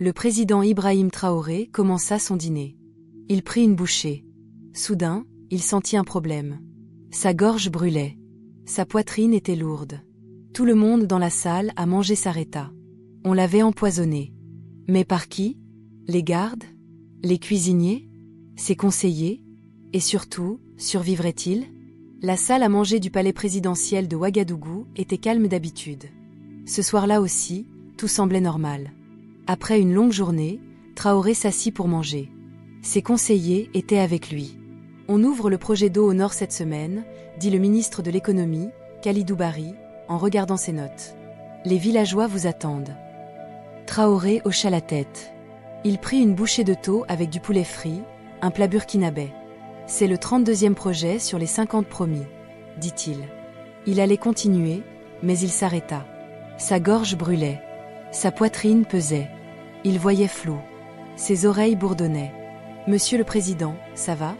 Le président Ibrahim Traoré commença son dîner. Il prit une bouchée. Soudain, il sentit un problème. Sa gorge brûlait. Sa poitrine était lourde. Tout le monde dans la salle à manger s'arrêta. On l'avait empoisonné. Mais par qui? Les gardes? Les cuisiniers? Ses conseillers? Et surtout, survivrait-il? La salle à manger du palais présidentiel de Ouagadougou était calme d'habitude. Ce soir-là aussi, tout semblait normal. Après une longue journée, Traoré s'assit pour manger. Ses conseillers étaient avec lui. On ouvre le projet d'eau au nord cette semaine, dit le ministre de l'économie, Khalidou Bari, en regardant ses notes. Les villageois vous attendent. Traoré hocha la tête. Il prit une bouchée de thau avec du poulet frit, un plat burkinabé. C'est le 32e projet sur les 50 promis, dit-il. Il allait continuer, mais il s'arrêta. Sa gorge brûlait. Sa poitrine pesait. Il voyait flou. Ses oreilles bourdonnaient. « Monsieur le Président, ça va ?»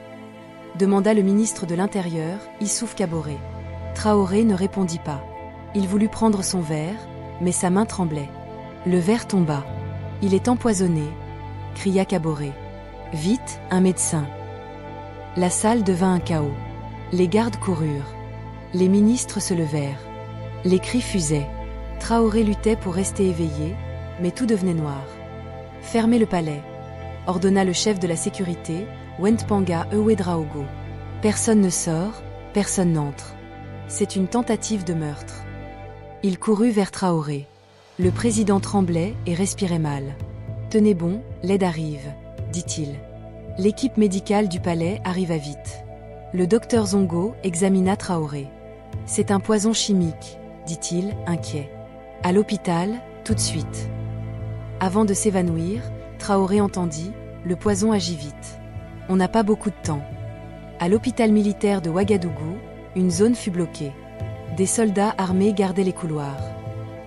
demanda le ministre de l'Intérieur, Issouf Kaboré. Traoré ne répondit pas. Il voulut prendre son verre, mais sa main tremblait. Le verre tomba. « Il est empoisonné !» cria Kaboré. « Vite, un médecin !» La salle devint un chaos. Les gardes coururent. Les ministres se levèrent. Les cris fusaient. Traoré luttait pour rester éveillé, mais tout devenait noir. « Fermez le palais !» ordonna le chef de la sécurité, Wentpanga Ouedraogo. Personne ne sort, personne n'entre. C'est une tentative de meurtre. Il courut vers Traoré. Le président tremblait et respirait mal. « Tenez bon, l'aide arrive, » dit-il. L'équipe médicale du palais arriva vite. Le docteur Zongo examina Traoré. « C'est un poison chimique, » dit-il, inquiet. « À l'hôpital, tout de suite. » Avant de s'évanouir, Traoré entendit « Le poison agit vite. On n'a pas beaucoup de temps. » À l'hôpital militaire de Ouagadougou, une zone fut bloquée. Des soldats armés gardaient les couloirs.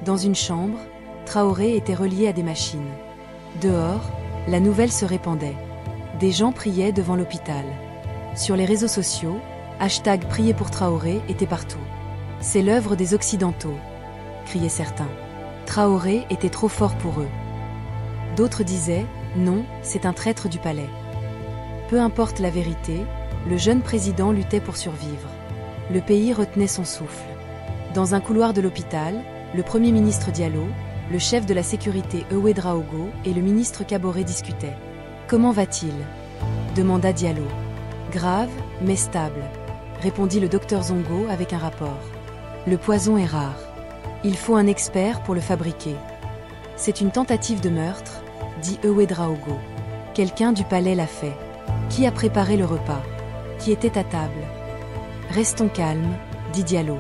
Dans une chambre, Traoré était relié à des machines. Dehors, la nouvelle se répandait. Des gens priaient devant l'hôpital. Sur les réseaux sociaux, hashtag Priez pour Traoré était partout. « C'est l'œuvre des Occidentaux », criaient certains. Traoré était trop fort pour eux. D'autres disaient « Non, c'est un traître du palais ». Peu importe la vérité, le jeune président luttait pour survivre. Le pays retenait son souffle. Dans un couloir de l'hôpital, le premier ministre Diallo, le chef de la sécurité Ouedraogo et le ministre Kaboré discutaient. « Comment va-t-il » demanda Diallo. « Grave, mais stable », répondit le docteur Zongo avec un rapport. « Le poison est rare. Il faut un expert pour le fabriquer. C'est une tentative de meurtre, dit Ouedraogo. Quelqu'un du palais l'a fait. Qui a préparé le repas? Qui était à table? Restons calmes, dit Diallo.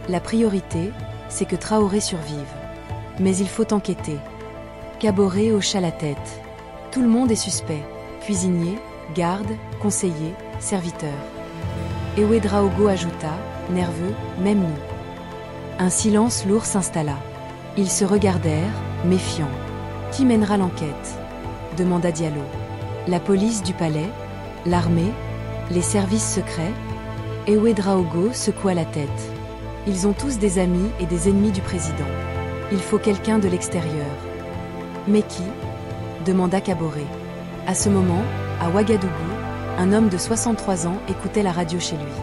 La priorité, c'est que Traoré survive. Mais il faut enquêter. Kaboré hocha la tête. Tout le monde est suspect. Cuisinier, garde, conseiller, serviteur. Et Ouedraogo ajouta, nerveux, même nous. Un silence lourd s'installa. Ils se regardèrent, méfiants. « Qui mènera l'enquête » demanda Diallo. « La police du palais? L'armée? Les services secrets ?» Et Ouedraogo secoua la tête. « Ils ont tous des amis et des ennemis du président. Il faut quelqu'un de l'extérieur. »« Mais qui ?» demanda Kaboré. À ce moment, à Ouagadougou, un homme de 63 ans écoutait la radio chez lui.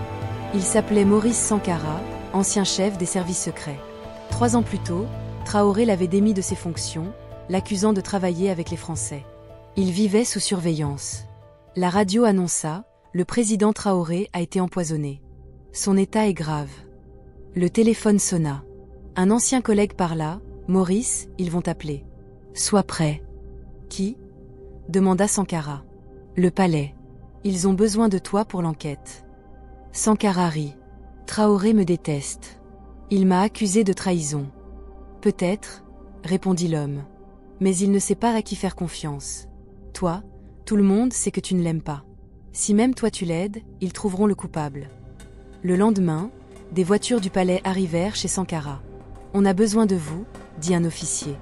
Il s'appelait Maurice Sankara, ancien chef des services secrets. 3 ans plus tôt, Traoré l'avait démis de ses fonctions, l'accusant de travailler avec les Français. Il vivait sous surveillance. La radio annonça, le président Traoré a été empoisonné. Son état est grave. Le téléphone sonna. Un ancien collègue parla, Maurice, ils vont t'appeler. Sois prêt. Qui? Demanda Sankara. Le palais. Ils ont besoin de toi pour l'enquête. Sankara rit. Traoré me déteste. Il m'a accusé de trahison. Peut-être, répondit l'homme. Mais il ne sait pas à qui faire confiance. Toi, tout le monde sait que tu ne l'aimes pas. Si même toi tu l'aides, ils trouveront le coupable. Le lendemain, des voitures du palais arrivèrent chez Sankara. On a besoin de vous, dit un officier.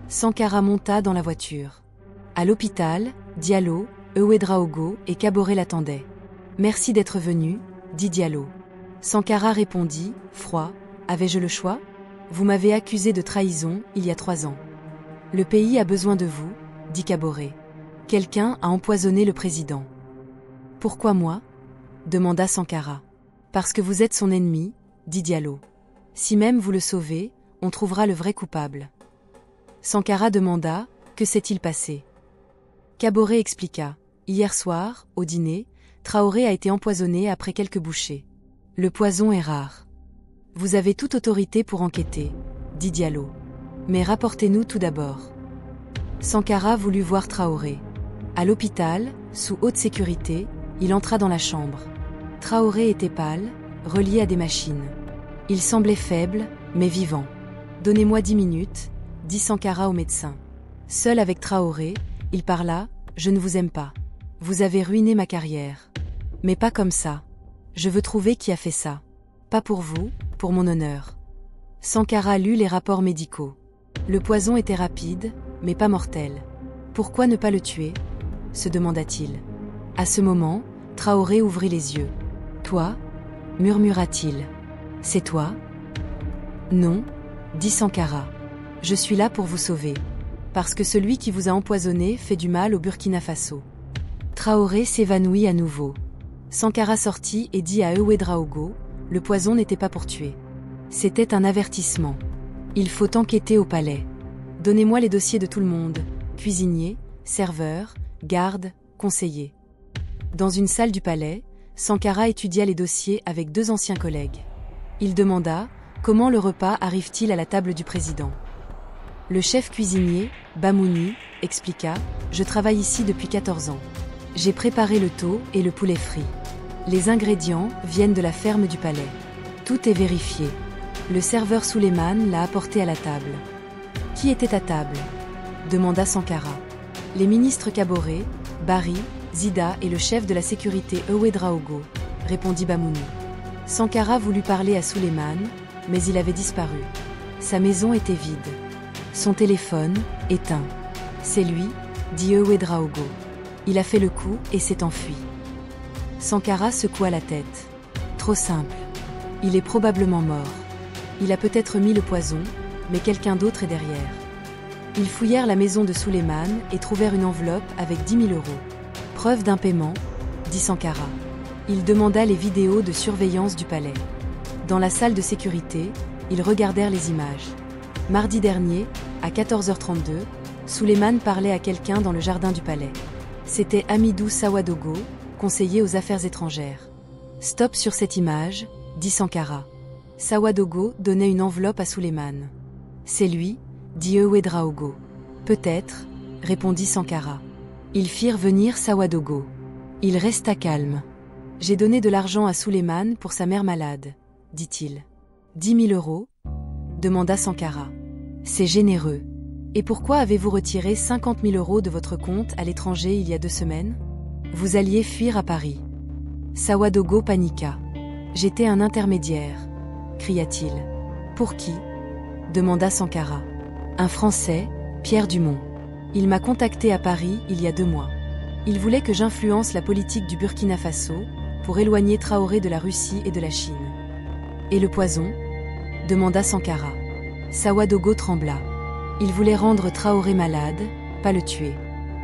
Sankara monta dans la voiture. À l'hôpital, Diallo, Ouedraogo et Kaboré l'attendaient. Merci d'être venu, dit Diallo. Sankara répondit, froid, avais-je le choix? Vous m'avez accusé de trahison il y a 3 ans. Le pays a besoin de vous, dit Kaboré. Quelqu'un a empoisonné le président. Pourquoi moi? Demanda Sankara. Parce que vous êtes son ennemi, dit Diallo. Si même vous le sauvez, on trouvera le vrai coupable. Sankara demanda, que s'est-il passé? Kaboré expliqua. Hier soir, au dîner, Traoré a été empoisonné après quelques bouchées. Le poison est rare. Vous avez toute autorité pour enquêter, dit Diallo. Mais rapportez-nous tout d'abord. Sankara voulut voir Traoré. À l'hôpital, sous haute sécurité, il entra dans la chambre. Traoré était pâle, relié à des machines. Il semblait faible, mais vivant. Donnez-moi 10 minutes, dit Sankara au médecin. Seul avec Traoré, il parla, je ne vous aime pas. Vous avez ruiné ma carrière. Mais pas comme ça. Je veux trouver qui a fait ça. Pas pour vous, pour mon honneur. Sankara lut les rapports médicaux. Le poison était rapide, mais pas mortel. Pourquoi ne pas le tuer? Se demanda-t-il. À ce moment, Traoré ouvrit les yeux. Toi? Murmura-t-il. C'est toi? Non, dit Sankara. Je suis là pour vous sauver. Parce que celui qui vous a empoisonné fait du mal au Burkina Faso. Traoré s'évanouit à nouveau. Sankara sortit et dit à Ouédraogo, le poison n'était pas pour tuer. C'était un avertissement. Il faut enquêter au palais. Donnez-moi les dossiers de tout le monde, cuisiniers, serveurs, gardes, conseillers. Dans une salle du palais, Sankara étudia les dossiers avec 2 anciens collègues. Il demanda, comment le repas arrive-t-il à la table du président? Le chef cuisinier, Bamouni, expliqua, je travaille ici depuis 14 ans. J'ai préparé le thau et le poulet frit. Les ingrédients viennent de la ferme du palais. Tout est vérifié. Le serveur Souleymane l'a apporté à la table. Qui était à table? Demanda Sankara. Les ministres Kaboré, Bari, Zida et le chef de la sécurité Ouédraogo, répondit Bamouni. Sankara voulut parler à Souleymane, mais il avait disparu. Sa maison était vide. Son téléphone, éteint. C'est lui, dit Ouédraogo. Il a fait le coup et s'est enfui. Sankara secoua la tête. Trop simple. Il est probablement mort. Il a peut-être mis le poison, mais quelqu'un d'autre est derrière. Ils fouillèrent la maison de Souleymane et trouvèrent une enveloppe avec 10 000 €. Preuve d'un paiement, dit Sankara. Il demanda les vidéos de surveillance du palais. Dans la salle de sécurité, ils regardèrent les images. Mardi dernier, à 14h32, Souleymane parlait à quelqu'un dans le jardin du palais. C'était Hamidou Sawadogo, conseiller aux affaires étrangères. Stop sur cette image, dit Sankara. Sawadogo donnait une enveloppe à Souleymane. C'est lui, dit Ouédraogo. Peut-être, répondit Sankara. Ils firent venir Sawadogo. Il resta calme. J'ai donné de l'argent à Souleymane pour sa mère malade, dit-il. 10 000 €? Demanda Sankara. C'est généreux. Et pourquoi avez-vous retiré 50 000 € de votre compte à l'étranger il y a 2 semaines? Vous alliez fuir à Paris. Sawadogo paniqua. J'étais un intermédiaire, cria-t-il. Pour qui? Demanda Sankara. Un Français, Pierre Dumont. Il m'a contacté à Paris il y a 2 mois. Il voulait que j'influence la politique du Burkina Faso pour éloigner Traoré de la Russie et de la Chine. Et le poison? Demanda Sankara. Sawadogo trembla. Il voulait rendre Traoré malade, pas le tuer.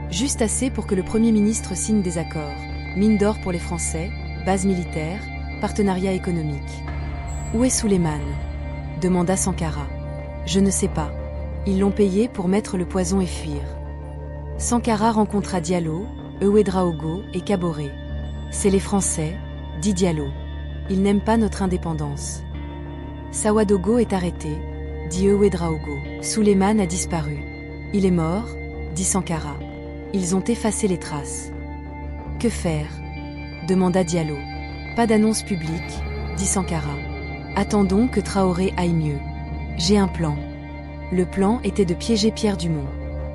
Juste assez pour que le Premier ministre signe des accords. Mine d'or pour les Français, base militaire, partenariat économique. Où est Souleymane? Demanda Sankara. Je ne sais pas. Ils l'ont payé pour mettre le poison et fuir. Sankara rencontra Diallo, Ouédraogo et Kaboré. C'est les Français, dit Diallo. Ils n'aiment pas notre indépendance. Sawadogo est arrêté, dit Ouédraogo. Souleymane a disparu. Il est mort, dit Sankara. Ils ont effacé les traces. Que faire? Demanda Diallo. Pas d'annonce publique, dit Sankara. Attendons que Traoré aille mieux. J'ai un plan. Le plan était de piéger Pierre Dumont.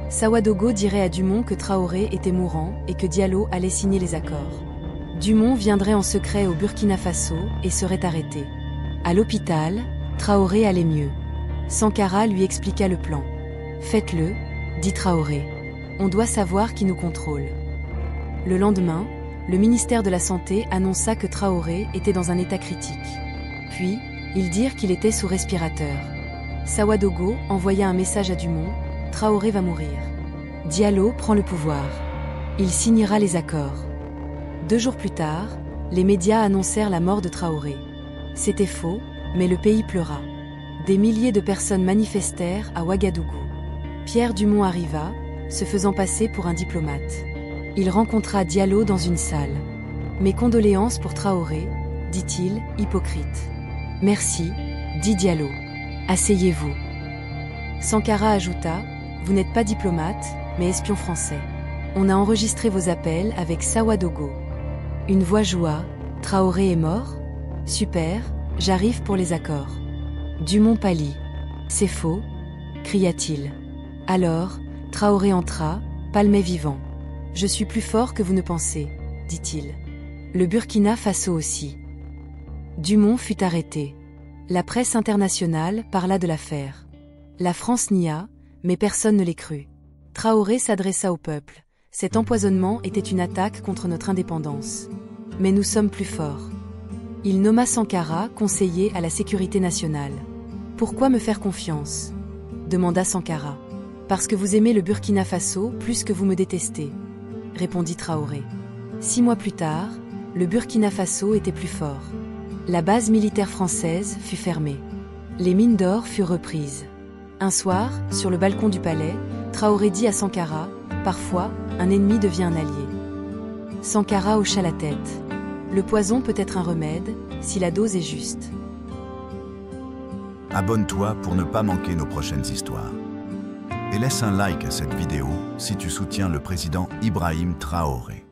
Sawadogo dirait à Dumont que Traoré était mourant et que Diallo allait signer les accords. Dumont viendrait en secret au Burkina Faso et serait arrêté. À l'hôpital, Traoré allait mieux. Sankara lui expliqua le plan. Faites-le, dit Traoré. On doit savoir qui nous contrôle. Le lendemain, le ministère de la Santé annonça que Traoré était dans un état critique. Puis, ils dirent qu'il était sous respirateur. Sawadogo envoya un message à Dumont, Traoré va mourir. Diallo prend le pouvoir. Il signera les accords. 2 jours plus tard, les médias annoncèrent la mort de Traoré. C'était faux, mais le pays pleura. Des milliers de personnes manifestèrent à Ouagadougou. Pierre Dumont arriva, se faisant passer pour un diplomate. Il rencontra Diallo dans une salle. « Mes condoléances pour Traoré », dit-il, hypocrite. « Merci », dit Diallo. « Asseyez-vous. » Sankara ajouta, « Vous n'êtes pas diplomate, mais espion français. On a enregistré vos appels avec Sawadogo. » Une voix joua, « Traoré est mort ? Super, j'arrive pour les accords. » Dumont pâlit. « C'est faux » cria-t-il. Alors, Traoré entra, palmet vivant. « Je suis plus fort que vous ne pensez », dit-il. Le Burkina Faso aussi. Dumont fut arrêté. La presse internationale parla de l'affaire. La France nia, mais personne ne les crut. Traoré s'adressa au peuple. Cet empoisonnement était une attaque contre notre indépendance. Mais nous sommes plus forts. Il nomma Sankara conseiller à la sécurité nationale. « Pourquoi me faire confiance ?» demanda Sankara. « Parce que vous aimez le Burkina Faso plus que vous me détestez », répondit Traoré. 6 mois plus tard, le Burkina Faso était plus fort. La base militaire française fut fermée. Les mines d'or furent reprises. Un soir, sur le balcon du palais, Traoré dit à Sankara, « Parfois, un ennemi devient un allié. » Sankara hocha la tête. Le poison peut être un remède, si la dose est juste. Abonne-toi pour ne pas manquer nos prochaines histoires. Et laisse un like à cette vidéo si tu soutiens le président Ibrahim Traoré.